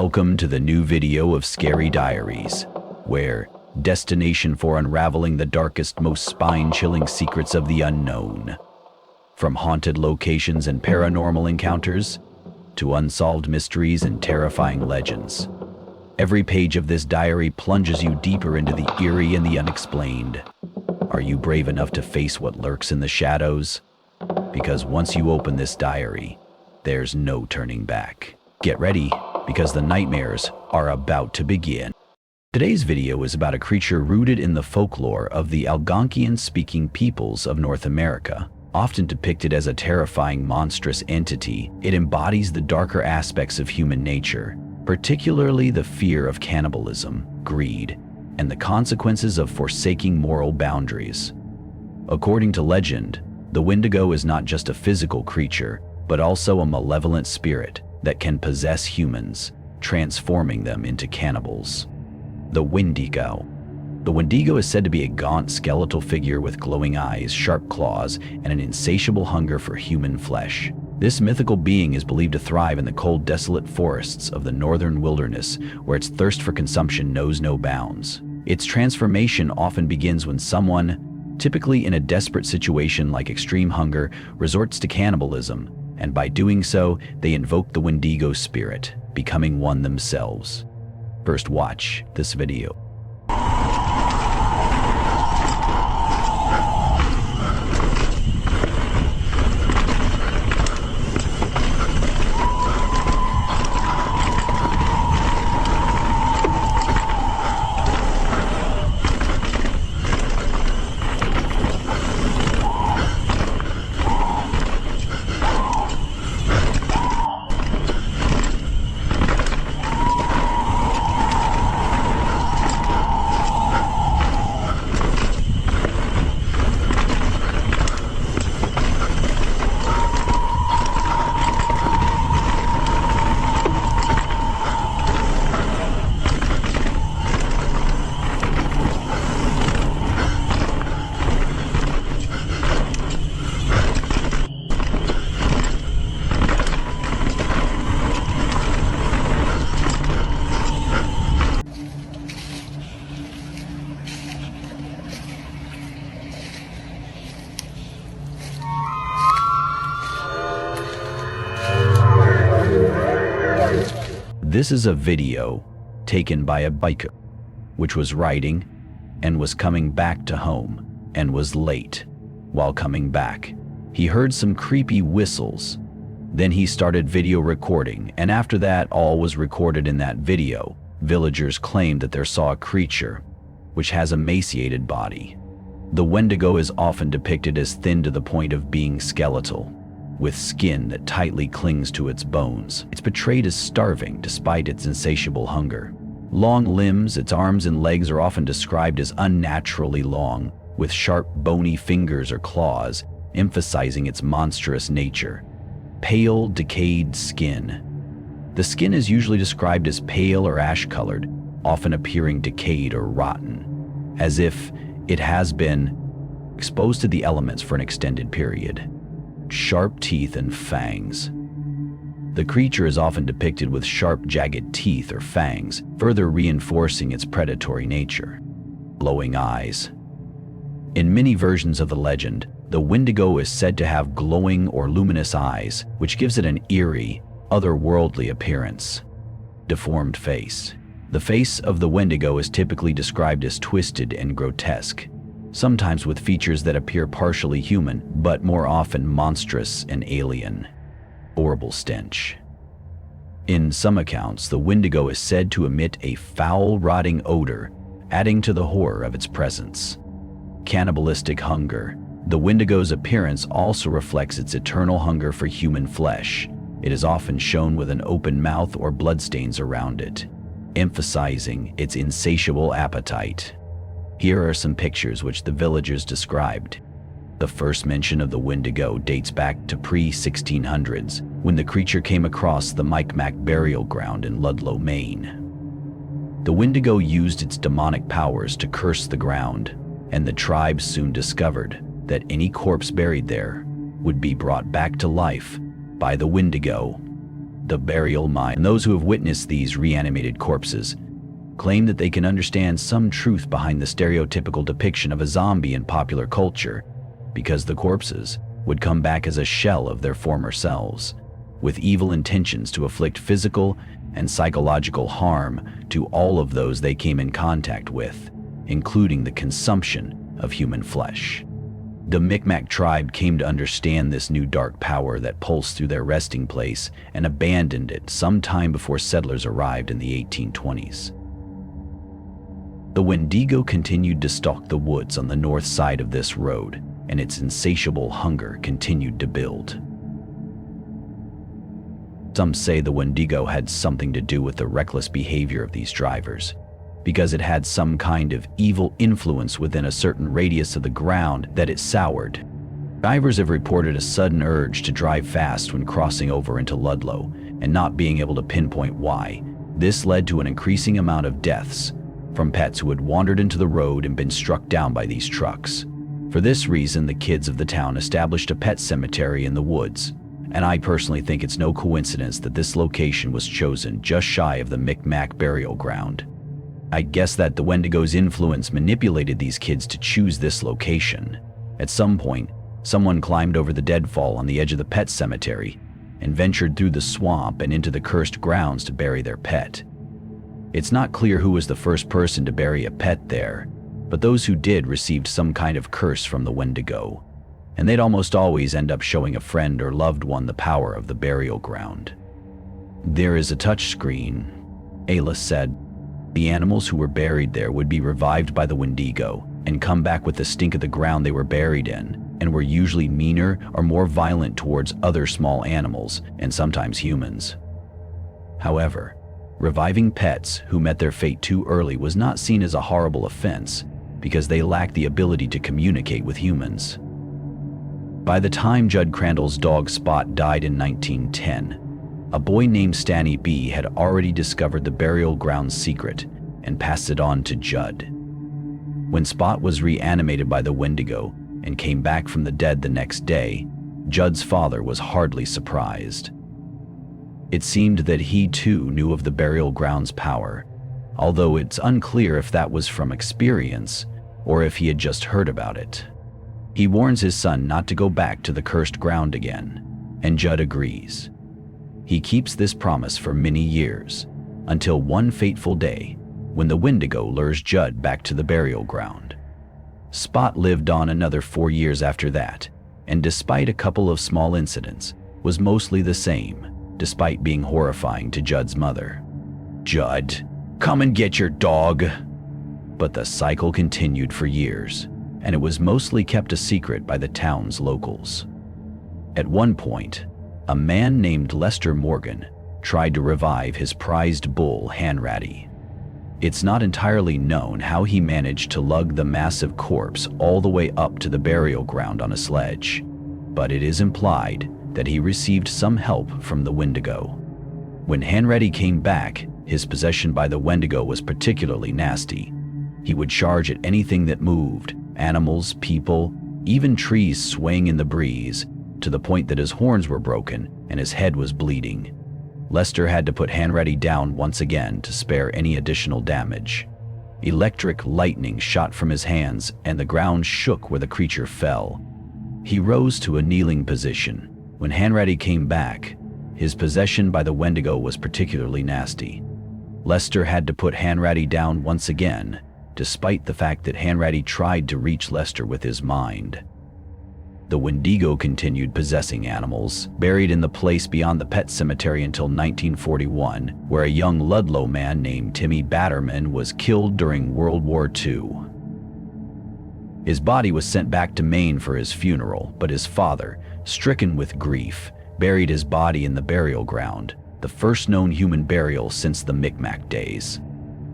Welcome to the new video of Scary Diaries, where destination for unraveling the darkest, most spine-chilling secrets of the unknown. From haunted locations and paranormal encounters, to unsolved mysteries and terrifying legends. Every page of this diary plunges you deeper into the eerie and the unexplained. Are you brave enough to face what lurks in the shadows? Because once you open this diary, there's no turning back. Get ready, because the nightmares are about to begin. Today's video is about a creature rooted in the folklore of the Algonquian-speaking peoples of North America. Often depicted as a terrifying, monstrous entity, it embodies the darker aspects of human nature, particularly the fear of cannibalism, greed, and the consequences of forsaking moral boundaries. According to legend, the Wendigo is not just a physical creature, but also a malevolent spirit that can possess humans, transforming them into cannibals. The Wendigo. The Wendigo is said to be a gaunt skeletal figure with glowing eyes, sharp claws, and an insatiable hunger for human flesh. This mythical being is believed to thrive in the cold, desolate forests of the northern wilderness, where its thirst for consumption knows no bounds. Its transformation often begins when someone, typically in a desperate situation like extreme hunger, resorts to cannibalism, and by doing so, they invoke the Wendigo spirit, becoming one themselves. First, watch this video. This is a video taken by a biker, which was riding and was coming back to home and was late. While coming back, he heard some creepy whistles. Then he started video recording, and after that, all was recorded in that video. Villagers claimed that they saw a creature, which has a emaciated body. The Wendigo is often depicted as thin to the point of being skeletal, with skin that tightly clings to its bones. It's portrayed as starving despite its insatiable hunger. Long limbs, its arms and legs are often described as unnaturally long, with sharp, bony fingers or claws, emphasizing its monstrous nature. Pale, decayed skin. The skin is usually described as pale or ash-colored, often appearing decayed or rotten, as if it has been exposed to the elements for an extended period. Sharp teeth and fangs. The creature is often depicted with sharp, jagged teeth or fangs, further reinforcing its predatory nature. Glowing eyes. In many versions of the legend, the Wendigo is said to have glowing or luminous eyes, which gives it an eerie, otherworldly appearance. Deformed face. The face of the Wendigo is typically described as twisted and grotesque, sometimes with features that appear partially human, but more often monstrous and alien. Horrible stench. In some accounts, the Wendigo is said to emit a foul, rotting odor, adding to the horror of its presence. Cannibalistic hunger. The Wendigo's appearance also reflects its eternal hunger for human flesh. It is often shown with an open mouth or bloodstains around it, emphasizing its insatiable appetite. Here are some pictures which the villagers described. The first mention of the Wendigo dates back to pre-1600s, when the creature came across the Micmac burial ground in Ludlow, Maine. The Wendigo used its demonic powers to curse the ground, and the tribe soon discovered that any corpse buried there would be brought back to life by the Wendego. the burial mine. And those who have witnessed these reanimated corpses claim that they can understand some truth behind the stereotypical depiction of a zombie in popular culture, because the corpses would come back as a shell of their former selves, with evil intentions to afflict physical and psychological harm to all of those they came in contact with, including the consumption of human flesh. The Micmac tribe came to understand this new dark power that pulsed through their resting place and abandoned it sometime before settlers arrived in the 1820s. The Wendego continued to stalk the woods on the north side of this road, and its insatiable hunger continued to build. Some say the Wendego had something to do with the reckless behavior of these drivers, because it had some kind of evil influence within a certain radius of the ground that it soured. Drivers have reported a sudden urge to drive fast when crossing over into Ludlow, and not being able to pinpoint why. This led to an increasing amount of deaths from pets who had wandered into the road and been struck down by these trucks. For this reason, the kids of the town established a pet cemetery in the woods, and I personally think it's no coincidence that this location was chosen just shy of the Micmac burial ground. I guess that the Wendigo's influence manipulated these kids to choose this location. At some point, someone climbed over the deadfall on the edge of the pet cemetery and ventured through the swamp and into the cursed grounds to bury their pet. It's not clear who was the first person to bury a pet there, but those who did received some kind of curse from the Wendego, and they'd almost always end up showing a friend or loved one the power of the burial ground. "There is a touch screen," Ayla said. The animals who were buried there would be revived by the Wendego and come back with the stink of the ground they were buried in, and were usually meaner or more violent towards other small animals and sometimes humans. However, reviving pets who met their fate too early was not seen as a horrible offense, because they lacked the ability to communicate with humans. By the time Judd Crandall's dog Spot died in 1910, a boy named Stanley B had already discovered the burial ground's secret and passed it on to Judd. When Spot was reanimated by the Wendego and came back from the dead the next day, Judd's father was hardly surprised. It seemed that he too knew of the burial ground's power, although it's unclear if that was from experience or if he had just heard about it. He warns his son not to go back to the cursed ground again, and Judd agrees. He keeps this promise for many years, until one fateful day when the Wendego lures Judd back to the burial ground. Spot lived on another 4 years after that, and despite a couple of small incidents, was mostly the same, despite being horrifying to Judd's mother. "Judd, come and get your dog." But the cycle continued for years, and it was mostly kept a secret by the town's locals. At one point, a man named Lester Morgan tried to revive his prized bull, Hanratty. It's not entirely known how he managed to lug the massive corpse all the way up to the burial ground on a sledge, but it is implied that he received some help from the Wendego. When Hanratty came back, his possession by the Wendego was particularly nasty. He would charge at anything that moved, animals, people, even trees swaying in the breeze, to the point that his horns were broken and his head was bleeding. Lester had to put Hanratty down once again to spare any additional damage. Electric lightning shot from his hands and the ground shook where the creature fell. He rose to a kneeling position. When Hanratty came back, his possession by the Wendego was particularly nasty. Lester had to put Hanratty down once again, despite the fact that Hanratty tried to reach Lester with his mind. The Wendego continued possessing animals, buried in the place beyond the pet cemetery until 1941, where a young Ludlow man named Timmy Batterman was killed during World War II. His body was sent back to Maine for his funeral, but his father, stricken with grief, buried his body in the burial ground, the first known human burial since the Micmac days.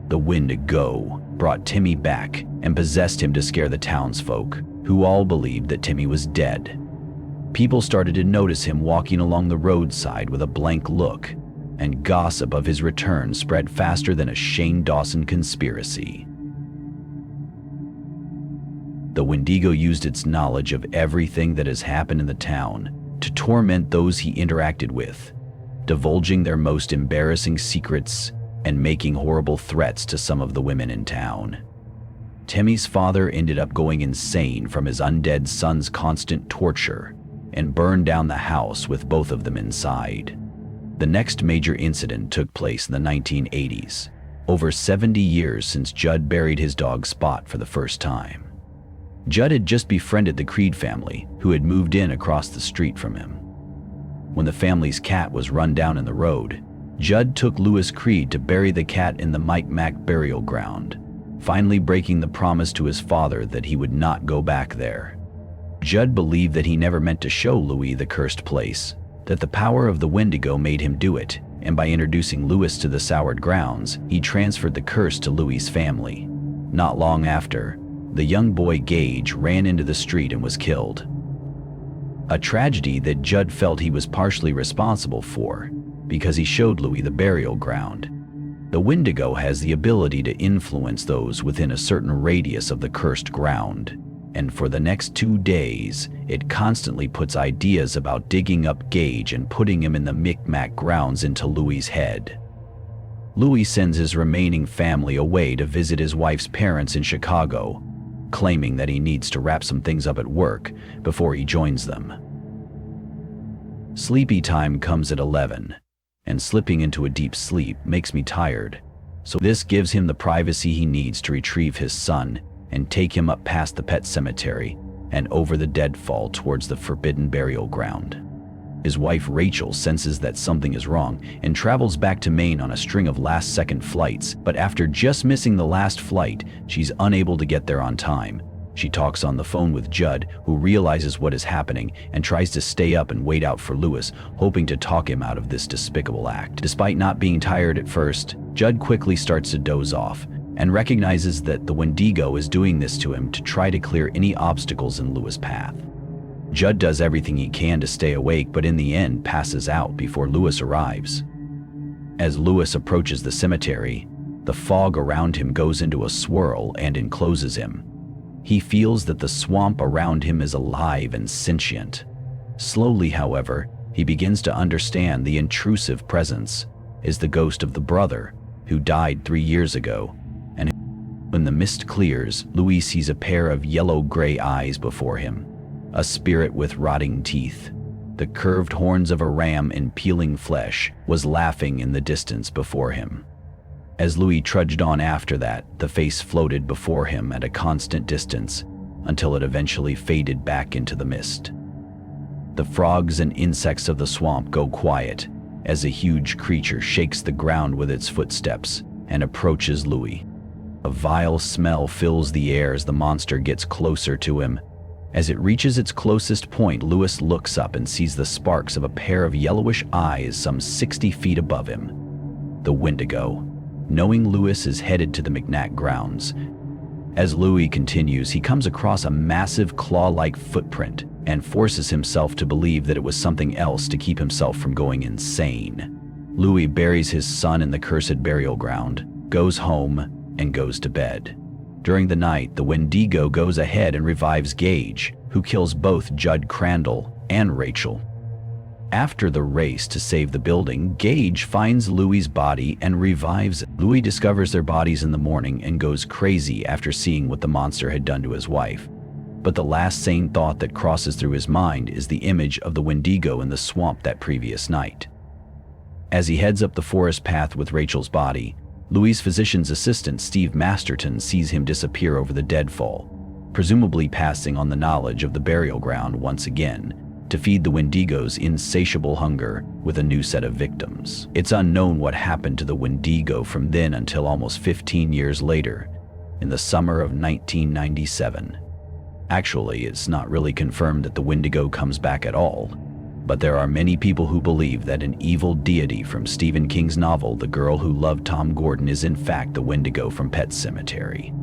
The Wendego brought Timmy back and possessed him to scare the townsfolk, who all believed that Timmy was dead. People started to notice him walking along the roadside with a blank look, and gossip of his return spread faster than a Shane Dawson conspiracy. The Wendego used its knowledge of everything that has happened in the town to torment those he interacted with. divulging their most embarrassing secrets and making horrible threats to some of the women in town. Timmy's father ended up going insane from his undead son's constant torture and burned down the house with both of them inside. The next major incident took place in the 1980s, over 70 years since Judd buried his dog Spot for the first time. Judd had just befriended the Creed family, who had moved in across the street from him. When the family's cat was run down in the road, Judd took Louis Creed to bury the cat in the Micmac burial ground, finally breaking the promise to his father that he would not go back there. Judd believed that he never meant to show Louis the cursed place, that the power of the Wendego made him do it, and by introducing Louis to the soured grounds, he transferred the curse to Louis's family. Not long after, the young boy Gage ran into the street and was killed. A tragedy that Judd felt he was partially responsible for, because he showed Louis the burial ground. The Wendego has the ability to influence those within a certain radius of the cursed ground, and for the next 2 days, it constantly puts ideas about digging up Gage and putting him in the Micmac grounds into Louis's head. Louis sends his remaining family away to visit his wife's parents in Chicago, claiming that he needs to wrap some things up at work before he joins them. Sleepy time comes at 11, and slipping into a deep sleep makes me tired, so this gives him the privacy he needs to retrieve his son and take him up past the pet cemetery and over the deadfall towards the forbidden burial ground. His wife Rachel senses that something is wrong and travels back to Maine on a string of last-second flights, but after just missing the last flight, she's unable to get there on time. She talks on the phone with Judd, who realizes what is happening and tries to stay up and wait out for Louis, hoping to talk him out of this despicable act. Despite not being tired at first, Judd quickly starts to doze off and recognizes that the Wendego is doing this to him to try to clear any obstacles in Louis' path. Judd does everything he can to stay awake, but in the end passes out before Louis arrives. As Louis approaches the cemetery, the fog around him goes into a swirl and encloses him. He feels that the swamp around him is alive and sentient. Slowly, however, he begins to understand the intrusive presence is the ghost of the brother who died 3 years ago. And when the mist clears, Louis sees a pair of yellow-gray eyes before him, a spirit with rotting teeth. The curved horns of a ram in peeling flesh was laughing in the distance before him. As Louis trudged on after that, the face floated before him at a constant distance until it eventually faded back into the mist. The frogs and insects of the swamp go quiet as a huge creature shakes the ground with its footsteps and approaches Louis. A vile smell fills the air as the monster gets closer to him. As it reaches its closest point, Louis looks up and sees the sparks of a pair of yellowish eyes some 60 feet above him. The Wendego. Knowing Louis is headed to the Micmac grounds. As Louis continues, he comes across a massive claw-like footprint and forces himself to believe that it was something else to keep himself from going insane. Louis buries his son in the cursed burial ground, goes home, and goes to bed. During the night, the Wendego goes ahead and revives Gage, who kills both Judd Crandall and Rachel. After the race to save the building, Gage finds Louis's body and revives it. Louis discovers their bodies in the morning and goes crazy after seeing what the monster had done to his wife. But the last sane thought that crosses through his mind is the image of the Wendego in the swamp that previous night. As he heads up the forest path with Rachel's body, Louis's physician's assistant, Steve Masterton, sees him disappear over the deadfall, presumably passing on the knowledge of the burial ground once again, to feed the Wendego's insatiable hunger with a new set of victims. It's unknown what happened to the Wendego from then until almost 15 years later, in the summer of 1997. Actually, it's not really confirmed that the Wendego comes back at all, but there are many people who believe that an evil deity from Stephen King's novel The Girl Who Loved Tom Gordon is in fact the Wendego from Pet Sematary.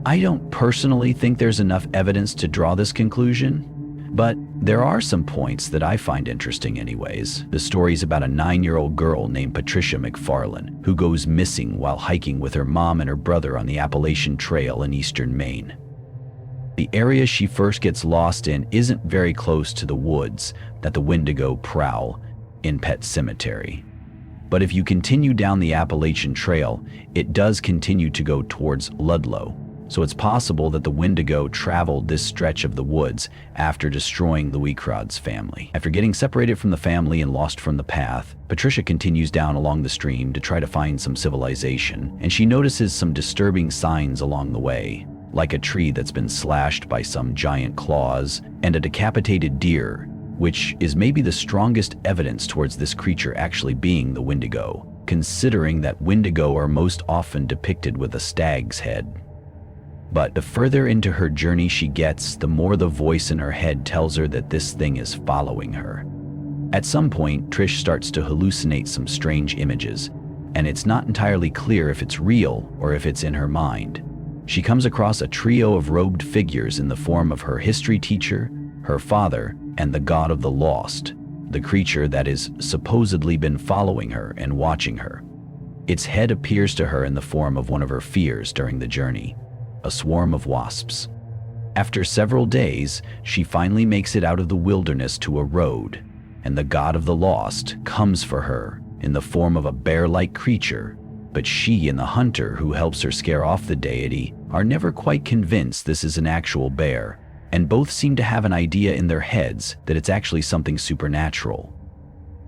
I don't personally think there's enough evidence to draw this conclusion, but there are some points that I find interesting anyways. The story's about a 9-year-old girl named Patricia McFarlane who goes missing while hiking with her mom and her brother on the Appalachian Trail in eastern Maine. The area she first gets lost in isn't very close to the woods that the Wendego prowl, in Pet Cemetery. But if you continue down the Appalachian Trail, it does continue to go towards Ludlow, so it's possible that the Wendego traveled this stretch of the woods after destroying Louis Crod's family. After getting separated from the family and lost from the path, Patricia continues down along the stream to try to find some civilization, and she notices some disturbing signs along the way, like a tree that's been slashed by some giant claws and a decapitated deer, which is maybe the strongest evidence towards this creature actually being the Wendego, considering that Wendego are most often depicted with a stag's head. But the further into her journey she gets, the more the voice in her head tells her that this thing is following her. At some point, Trish starts to hallucinate some strange images, and it's not entirely clear if it's real or if it's in her mind. She comes across a trio of robed figures in the form of her history teacher, her father, and the god of the lost, the creature that has supposedly been following her and watching her. Its head appears to her in the form of one of her fears during the journey, a swarm of wasps. After several days, she finally makes it out of the wilderness to a road, and the god of the lost comes for her in the form of a bear-like creature, but she and the hunter who helps her scare off the deity are never quite convinced this is an actual bear, and both seem to have an idea in their heads that it's actually something supernatural.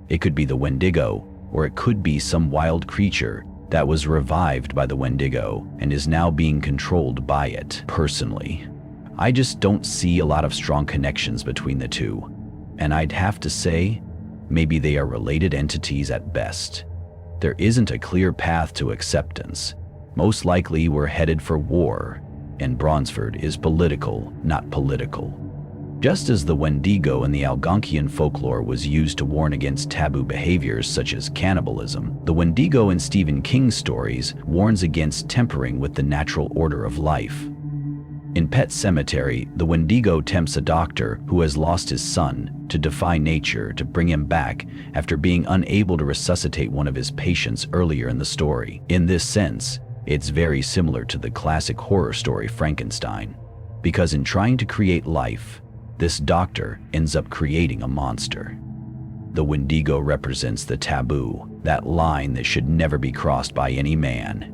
It could be the Wendego, or it could be some wild creature that was revived by the Wendego and is now being controlled by it. Personally, I just don't see a lot of strong connections between the two, and I'd have to say maybe they are related entities at best. There isn't a clear path to acceptance. Most likely we're headed for war, and Bronsford is political, not political. Just as the Wendego in the Algonquian folklore was used to warn against taboo behaviors such as cannibalism, the Wendego in Stephen King's stories warns against tampering with the natural order of life. In Pet Cemetery, the Wendego tempts a doctor who has lost his son to defy nature to bring him back after being unable to resuscitate one of his patients earlier in the story. In this sense, it's very similar to the classic horror story Frankenstein, because in trying to create life, this doctor ends up creating a monster. The Wendego represents the taboo, that line that should never be crossed by any man.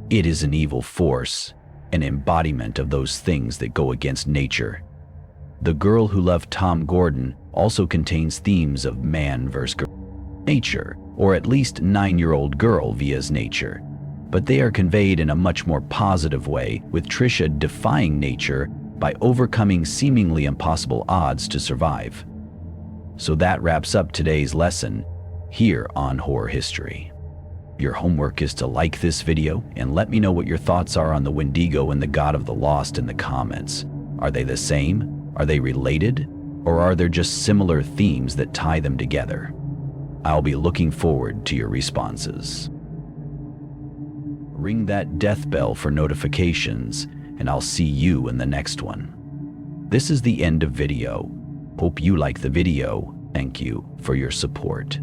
It is an evil force, an embodiment of those things that go against nature. The Girl Who Loved Tom Gordon also contains themes of man versus nature, or at least 9-year-old girl vs nature, but they are conveyed in a much more positive way, with Trisha defying nature by overcoming seemingly impossible odds to survive. So that wraps up today's lesson here on Horror History. Your homework is to like this video and let me know what your thoughts are on the Wendego and the God of the Lost in the comments. Are they the same? Are they related? Or are there just similar themes that tie them together? I'll be looking forward to your responses. Ring that death bell for notifications, and I'll see you in the next one. This is the end of video. Hope you like the video. Thank you for your support.